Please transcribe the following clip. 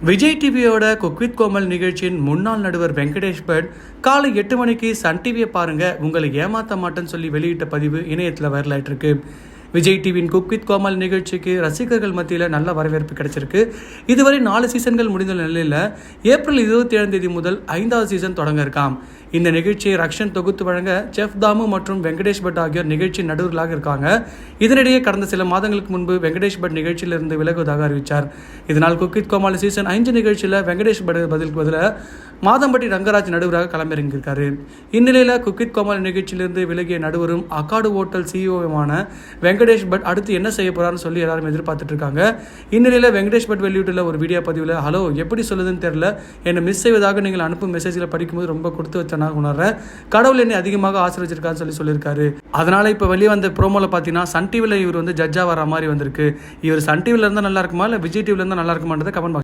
விஜய் டிவியோட cook with Komal நிகழ்ச்சியின் முன்னாள் நடுவர் வெங்கடேஷ் பட் காலை 8 மணிக்கு சன் டிவியை பாருங்க உங்களை ஏமாத்த மாட்டேன்னு சொல்லி வெளியிட்ட பதிவு இணையத்தில் வைரலாயிட்டு இருக்கு. விஜய் டிவியின் குக் வித் கோமல் நிகழ்ச்சிக்கு ரசிகர்கள் மத்தியில் நல்ல வரவேற்பு கிடைச்சிருக்கு. இதுவரை 4 சீசன்கள் முடிந்த நிலையில் ஏப்ரல் 27 முதல் 5வது சீசன் தொடங்க இருக்காம். இந்த நிகழ்ச்சியை ரக்ஷன் தொகுத்து வழங்க செஃப் தாமு மற்றும் வெங்கடேஷ் பட் ஆகியோர் நிகழ்ச்சி நடுவர்களாக இருக்காங்க. இதனிடையே கடந்த சில மாதங்களுக்கு முன்பு வெங்கடேஷ் பட் நிகழ்ச்சியிலிருந்து விலகுவதாக அறிவித்தார். இதனால் குக் வித் கோமாளி சீசன் 5 நிகழ்ச்சியில் வெங்கடேஷ் பட் பதிலாக மாதம்பட்டி ரங்கராஜ் நடுவராக களமிறங்கியிருக்காரு. இந்நிலையில் குக் வித் கோமாளி நிகழ்ச்சியிலிருந்து விலகிய நடுவரும் அக்காடு ஹோட்டல் சிஇஓவுமான வெங்கடேஷ் பட் அடுத்து என்ன செய்ய போறாருன்னு சொல்லி எல்லாரும் எதிர்பார்த்துட்டு இருக்காங்க. இந்நிலையில் வெங்கடேஷ் பட் வெளியிட்டுள்ள ஒரு வீடியோ பதிவில், ஹலோ, எப்படி சொல்லுதுன்னு தெரியல, என்னை மிஸ் செய்வதாக நீங்கள் அனுப்பும் மெசேஜில் படிக்கும்போது ரொம்ப கொடுத்து வச்ச உணர்றேன். கடவுள் என்னை அதிகமாக ஆசீர்வதிச்சிருக்கான்னு சொல்லியிருக்காரு. அதனால இப்போ வெளியே வந்த ப்ரோமோல பார்த்தீங்கன்னா சன் டிவியில் இவர் ஜட்ஜா வர மாதிரி வந்திருக்கு. இவர் சன் டிவியில் இருந்தால் நல்லா இருக்குமா இல்லை விஜய் டிவியில் இருந்தால் நல்லா இருக்குமான்றதை கமெண்ட்